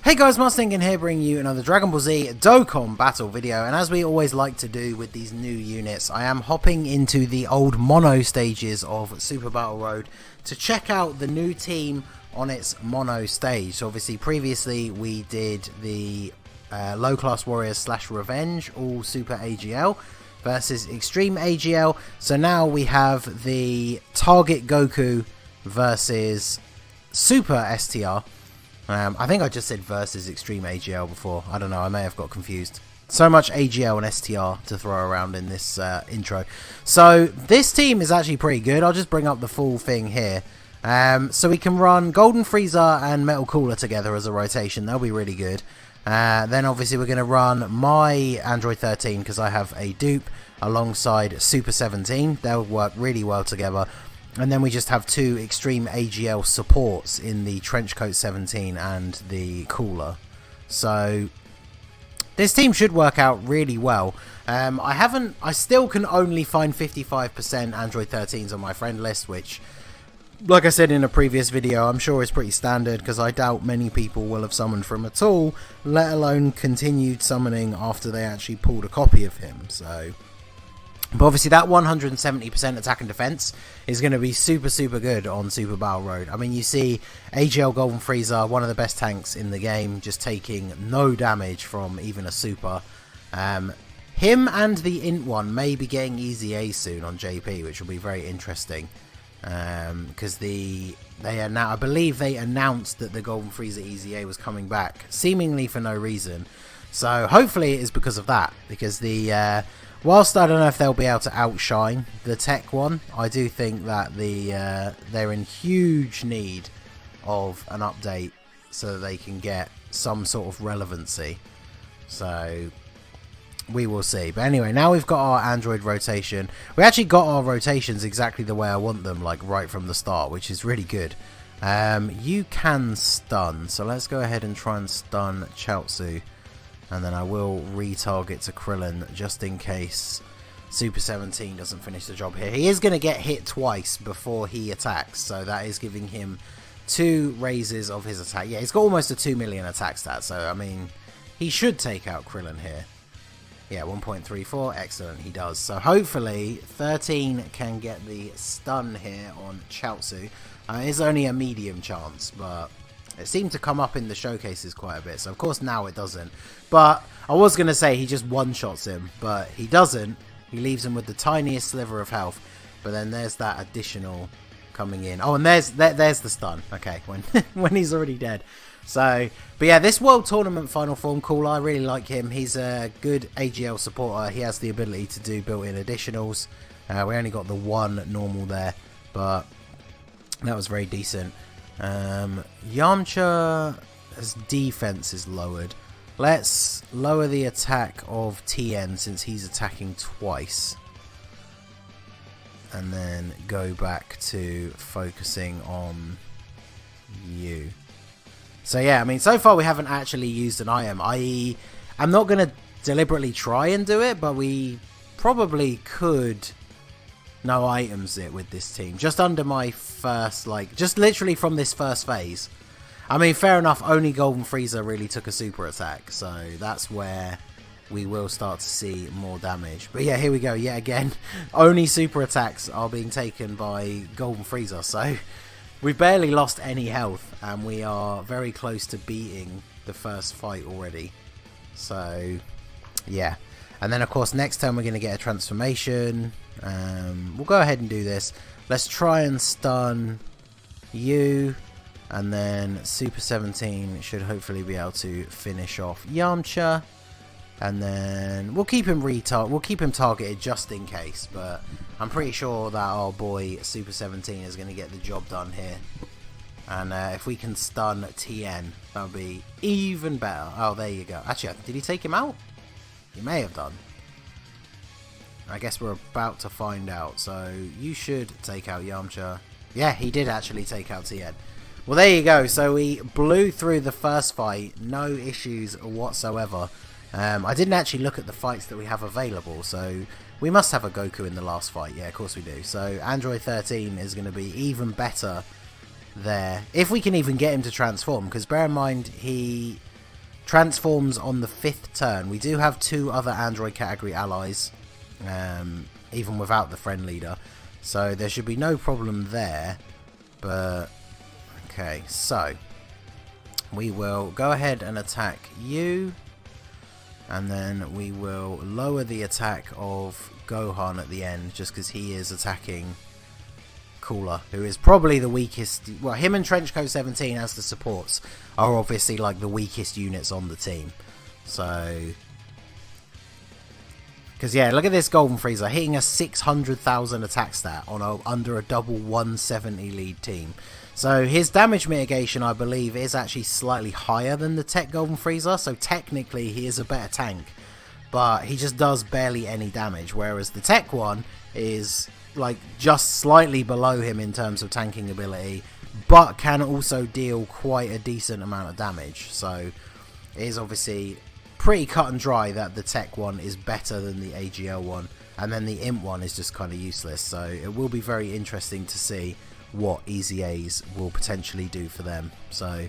Hey guys, Ningen here, bringing you another Dragon Ball Z Dokkan battle video, and as we always like to do with these new units, I am hopping into the old mono stages of Super Battle Road to check out the new team on its mono stage. So obviously previously we did the low class warriors / revenge, all Super AGL versus Extreme AGL, so now we have the target Goku versus Super STR. I think I just said versus Extreme AGL before. I don't know, I may have got confused. So much AGL and STR to throw around in this intro. So this team is actually pretty good. I'll just bring up the full thing here. So we can run Golden Frieza and Metal Cooler together as a rotation. They'll be really good. Then obviously we're going to run my Android 13 because I have a dupe alongside Super 17. They'll work really well together. And then we just have two Extreme AGL supports in the Trenchcoat 17 and the Cooler. So this team should work out really well. I still can only find 55% Android 13s on my friend list, which, like I said in a previous video, I'm sure is pretty standard because I doubt many people will have summoned from at all, let alone continued summoning after they actually pulled a copy of him. So, but obviously that 170% attack and defense is going to be super good on Super Battle Road. I mean, you see AGL Golden Frieza, one of the best tanks in the game, just taking no damage from even a super. Him and the Int one may be getting Easy A soon on JP, which will be very interesting. Because I believe they announced that the Golden Frieza Easy A was coming back, seemingly for no reason. So hopefully it is because of that, because the whilst I don't know if they'll be able to outshine the tech one, I do think that they're in huge need of an update so that they can get some sort of relevancy. So we will see. But anyway, now we've got our Android rotation. We actually got our rotations exactly the way I want them, like right from the start, which is really good. You can stun, so let's go ahead and try and stun Chaozu. And then I will retarget to Krillin just in case Super 17 doesn't finish the job here. He is going to get hit twice before he attacks, so that is giving him 2 raises of his attack. Yeah, he's got almost a 2 million attack stat, so I mean, he should take out Krillin here. Yeah, 1.34, excellent, he does. So hopefully 13 can get the stun here on Chaozu. It's only a medium chance, but it seemed to come up in the showcases quite a bit, so of course now it doesn't. But I was going to say he just one-shots him, but he doesn't. He leaves him with the tiniest sliver of health, but then there's that additional coming in. Oh, and there's the stun. Okay, when he's already dead. So, but yeah, this World Tournament Final Form Cooler, I really like him. He's a good AGL supporter. He has the ability to do built-in additionals. We only got the one normal there, but that was very decent. Yamcha's defense is lowered. Let's lower the attack of TN since he's attacking twice. And then go back to focusing on you. So yeah, I mean, so far we haven't actually used an item. I'm not going to deliberately try and do it, but we probably could no items it with this team. Just under my first, just literally from this first phase. I mean, fair enough, only Golden Frieza really took a super attack, so that's where we will start to see more damage. But yeah, here we go, yet again. Only super attacks are being taken by Golden Frieza, so we've barely lost any health, and we are very close to beating the first fight already. So, yeah. And then, of course, next turn we're going to get a transformation. We'll go ahead and do this. Let's try and stun you. And then Super 17 should hopefully be able to finish off Yamcha. And then we'll keep him targeted just in case. But I'm pretty sure that our boy Super 17 is going to get the job done here. And if we can stun TN, that would be even better. Oh, there you go. Actually, did he take him out? He may have done. I guess we're about to find out. So you should take out Yamcha. Yeah, he did actually take out TN. Well, there you go. So we blew through the first fight. No issues whatsoever. I didn't actually look at the fights that we have available. So we must have a Goku in the last fight. Yeah, of course we do. So Android 13 is going to be even better there. If we can even get him to transform. Because bear in mind, he transforms on the 5th turn. We do have 2 other android category allies, even without the friend leader, so there should be no problem there. But okay, so we will go ahead and attack you, and then we will lower the attack of Gohan at the end, just because he is attacking Cooler, who is probably the weakest. Well, him and Trenchcoat 17 as the supports are obviously like the weakest units on the team. So, because yeah, look at this Golden Frieza hitting a 600,000 attack stat on under a double 170 lead team. So his damage mitigation, I believe, is actually slightly higher than the Tech Golden Frieza. So technically he is a better tank, but he just does barely any damage, whereas the Tech one is like just slightly below him in terms of tanking ability, but can also deal quite a decent amount of damage. So it is obviously pretty cut and dry that the Tech one is better than the AGL one, and then the Imp one is just kind of useless. So it will be very interesting to see what Easy A's will potentially do for them. So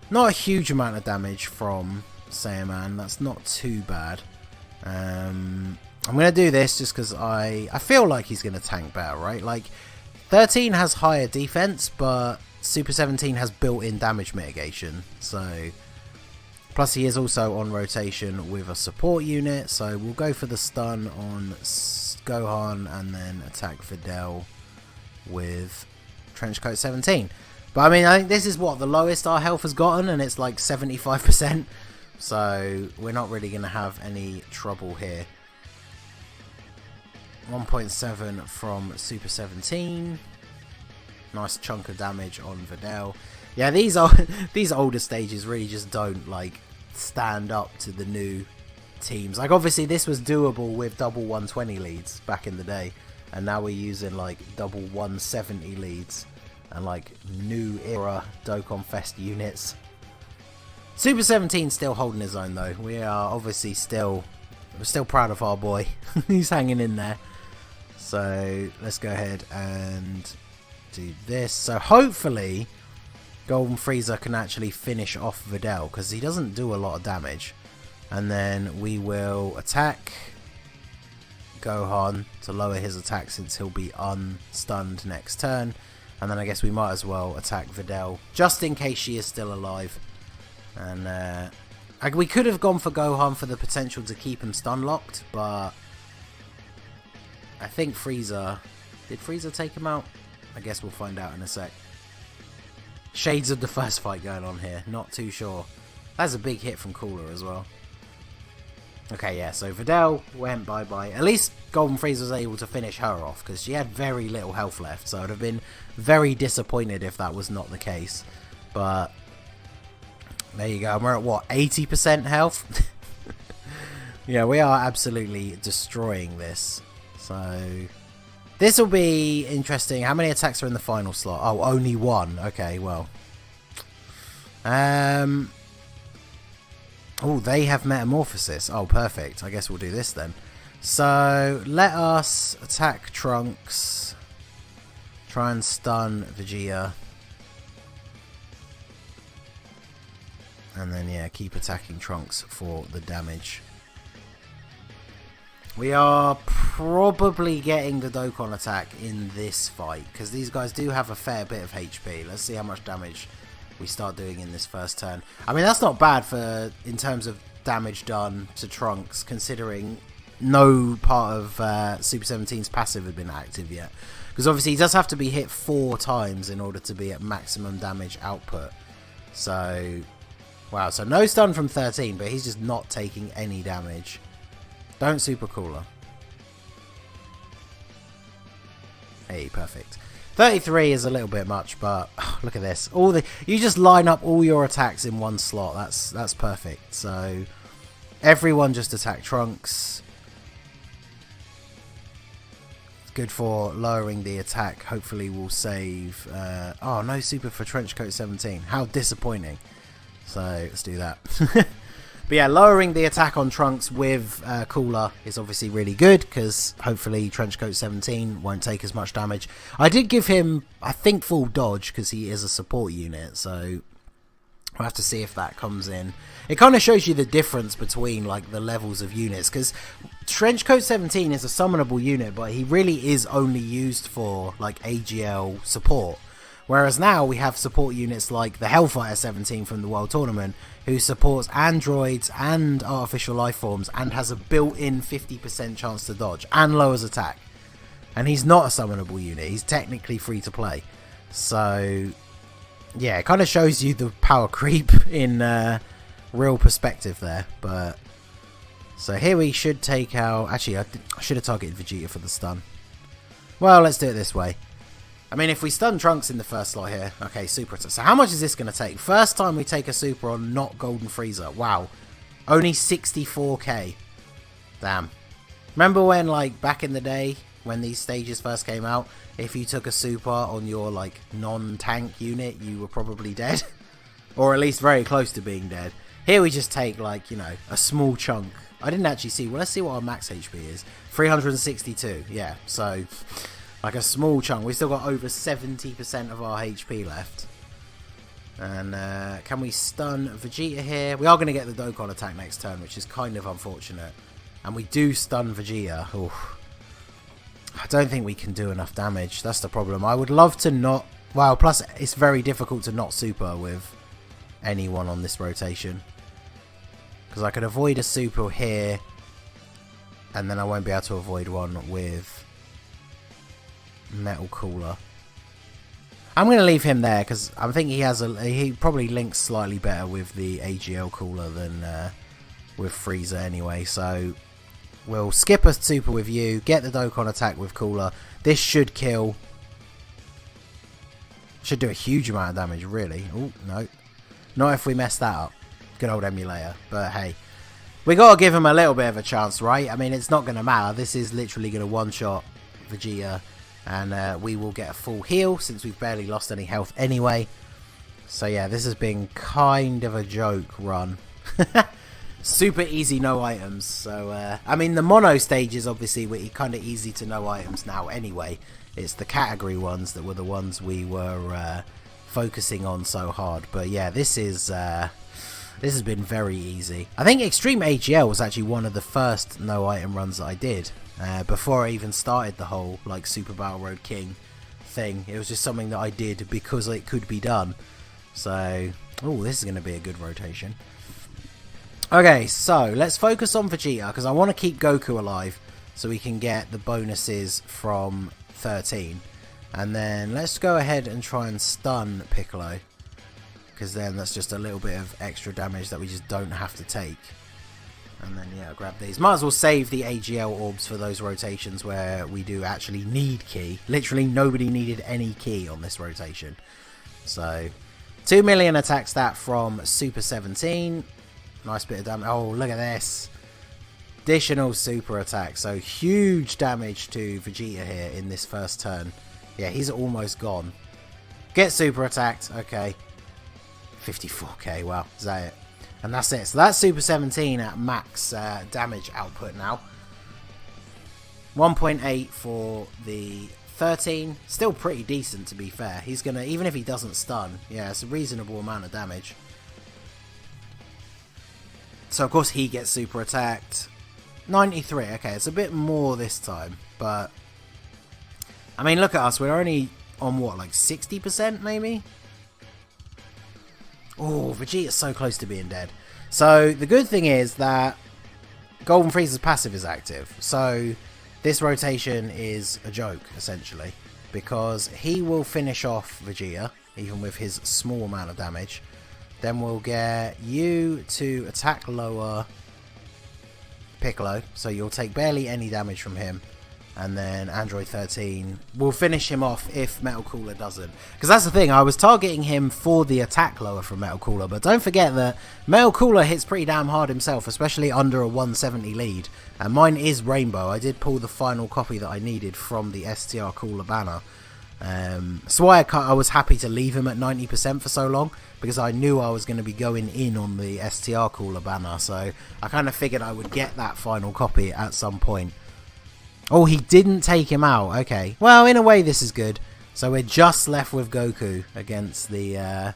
not a huge amount of damage from Saiyaman, that's not too bad. I'm going to do this just because I feel like he's going to tank better, right? Like, 13 has higher defense, but Super 17 has built-in damage mitigation. So, plus he is also on rotation with a support unit. So we'll go for the stun on Gohan and then attack Videl with Trenchcoat 17. But I mean, I think this is what the lowest our health has gotten, and it's like 75%. So we're not really going to have any trouble here. 1.7 from Super 17. Nice chunk of damage on Videl. Yeah, these older stages really just don't like stand up to the new teams. Like, obviously this was doable with double 120 leads back in the day, and now we're using like double 170 leads and like new era Dokkan Fest units. Super 17 still holding his own though. We are obviously we're still proud of our boy. He's hanging in there. So let's go ahead and do this. So hopefully Golden Frieza can actually finish off Videl, because he doesn't do a lot of damage. And then we will attack Gohan to lower his attack, since he'll be unstunned next turn. And then I guess we might as well attack Videl just in case she is still alive. And we could have gone for Gohan for the potential to keep him stun locked, but I think Frieza... Did Frieza take him out? I guess we'll find out in a sec. Shades of the first fight going on here. Not too sure. That's a big hit from Cooler as well. Okay, yeah, so Videl went bye-bye. At least Golden Frieza was able to finish her off, because she had very little health left. So I'd have been very disappointed if that was not the case. But there you go. We're at, what, 80% health? Yeah, we are absolutely destroying this. So this will be interesting. How many attacks are in the final slot? Oh, only one. Okay, well. Oh, they have Metamorphosis. Oh, perfect. I guess we'll do this then. So let us attack Trunks. Try and stun Vegeta. And then, yeah, keep attacking Trunks for the damage. We are probably getting the Dokkan attack in this fight, because these guys do have a fair bit of HP. Let's see how much damage we start doing in this first turn. I mean, that's not bad in terms of damage done to Trunks, considering no part of Super 17's passive had been active yet. Because obviously he does have to be hit 4 times in order to be at maximum damage output. So, wow, so no stun from 13, but he's just not taking any damage. Don't Super Cooler. Hey, perfect. 33 is a little bit much, but look at this. You just line up all your attacks in one slot. That's perfect. So everyone just attack Trunks. It's good for lowering the attack. Hopefully we'll save. Oh, no super for Trenchcoat 17. How disappointing. So let's do that. But yeah, lowering the attack on Trunks with Cooler is obviously really good, because hopefully Trenchcoat 17 won't take as much damage. I did give him, I think, full dodge, because he is a support unit, so We'll have to see if that comes in. It kind of shows you the difference between like the levels of units, because Trenchcoat 17 is a summonable unit, but he really is only used for like AGL support. Whereas now we have support units like the Hellfighter 17 from the World Tournament, who supports androids and artificial life forms and has a built-in 50% chance to dodge and lowers attack. And he's not a summonable unit, he's technically free to play. So yeah, it kind of shows you the power creep in real perspective there. But so here we should take out... Actually, I should have targeted Vegeta for the stun. Well, let's do it this way. I mean, if we stun Trunks in the first slot here... Okay, super attack. So how much is this going to take? First time we take a super on not Golden Frieza. Wow. Only 64k. Damn. Remember when, like, back in the day, when these stages first came out, if you took a super on your, like, non-tank unit, you were probably dead? Or at least very close to being dead. Here we just take, like, you know, a small chunk. I didn't actually see... Well, let's see what our max HP is. 362. Yeah, so... like a small chunk. We've still got over 70% of our HP left. And can we stun Vegeta here? We are going to get the Dokkan attack next turn, which is kind of unfortunate. And we do stun Vegeta. Oof. I don't think we can do enough damage. That's the problem. I would love to not... Well, plus it's very difficult to not super with anyone on this rotation. Because I could avoid a super here. And then I won't be able to avoid one with... Metal Cooler. I'm going to leave him there because I think he probably links slightly better with the AGL Cooler than with Frieza anyway. So we'll skip a super with you, get the Dokkan attack with Cooler. This should kill. Should do a huge amount of damage, really. Oh no, not if we mess that up. Good old emulator. But hey, we got to give him a little bit of a chance, right? I mean, it's not going to matter. This is literally going to one-shot Vegeta. And we will get a full heal since we've barely lost any health anyway. So yeah, this has been kind of a joke run. Super easy no items. So I mean, the mono stages obviously were kind of easy to no items now anyway. It's the category ones that were the ones we were focusing on so hard. But yeah, this has been very easy. I think Extreme AGL was actually one of the first no item runs that I did. Before I even started the whole like Super Battle Road King thing. It was just something that I did because it could be done. So, oh, this is going to be a good rotation. Okay, so let's focus on Vegeta because I want to keep Goku alive so we can get the bonuses from 13. And then let's go ahead and try and stun Piccolo, because then that's just a little bit of extra damage that we just don't have to take. And then, yeah, grab these. Might as well save the AGL orbs for those rotations where we do actually need ki. Literally nobody needed any ki on this rotation. So, 2 million attack stat from Super 17. Nice bit of damage. Oh, look at this. Additional super attack. So, huge damage to Vegeta here in this first turn. Yeah, he's almost gone. Get super attacked. Okay. 54k. Wow. Is that it? And that's it. So that's Super 17 at max damage output now. 1.8 for the 13. Still pretty decent, to be fair. He's going to, even if he doesn't stun, yeah, it's a reasonable amount of damage. So, of course, he gets super attacked. 93. Okay, it's a bit more this time. But, I mean, look at us. We're only on, what, like 60% maybe? Oh, Vegeta's so close to being dead. So, the good thing is that Golden Frieza's passive is active. So, this rotation is a joke, essentially. Because he will finish off Vegeta, even with his small amount of damage. Then we'll get you to attack lower Piccolo. So, you'll take barely any damage from him. And then Android 13 will finish him off if Metal Cooler doesn't. Because that's the thing, I was targeting him for the attack lower from Metal Cooler. But don't forget that Metal Cooler hits pretty damn hard himself, especially under a 170 lead. And mine is Rainbow. I did pull the final copy that I needed from the STR Cooler banner. That's why I was happy to leave him at 90% for so long. Because I knew I was going to be going in on the STR Cooler banner. So I kind of figured I would get that final copy at some point. Oh, he didn't take him out. Okay. Well, in a way, this is good. So we're just left with Goku against the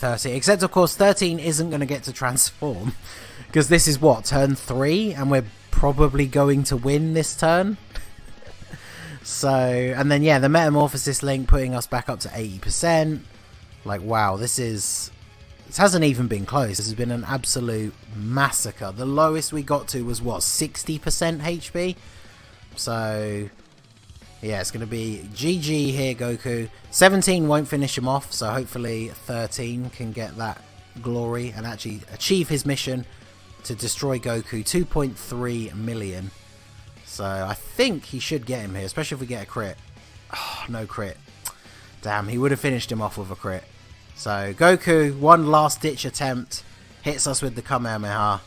13. Except, of course, 13 isn't going to get to transform. Because this is what, turn 3? And we're probably going to win this turn. So, and then, yeah, the Metamorphosis link putting us back up to 80%. Like, wow, this hasn't even been close. This has been an absolute massacre. The lowest we got to was, what, 60% HP? So, yeah, it's going to be GG here, Goku. 17 won't finish him off, so hopefully 13 can get that glory and actually achieve his mission to destroy Goku. 2.3 million. So I think he should get him here, especially if we get a crit. Oh, no crit. Damn, he would have finished him off with a crit. So Goku, one last ditch attempt, hits us with the Kamehameha.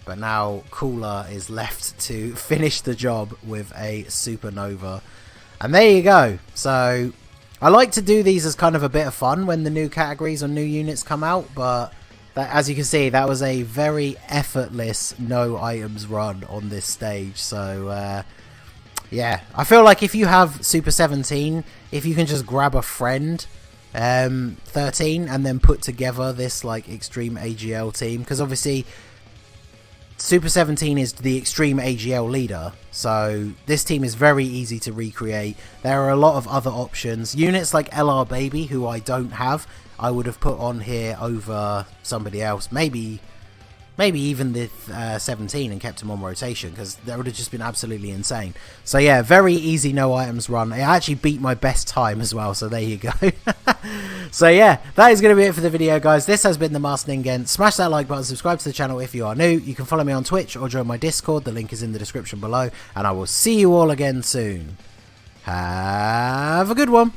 But now Cooler is left to finish the job with a Supernova. And there you go. So I like to do these as kind of a bit of fun when the new categories or new units come out. But that, as you can see, that was a very effortless no items run on this stage. So yeah, I feel like if you have Super 17, if you can just grab a friend 13 and then put together this like extreme AGL team, because obviously Super 17 is the extreme AGL leader, so this team is very easy to recreate. There are a lot of other options. Units like LR Baby, who I don't have, I would have put on here over somebody else. Maybe even the 17 and kept him on rotation, because that would have just been absolutely insane. So yeah, very easy no items run. I actually beat my best time as well, so there you go. So yeah, that is going to be it for the video, guys. This has been the Masked Ningen. Smash that like button, subscribe to the channel if you are new. You can follow me on Twitch or join my Discord. The link is in the description below, and I will see you all again soon. Have a good one.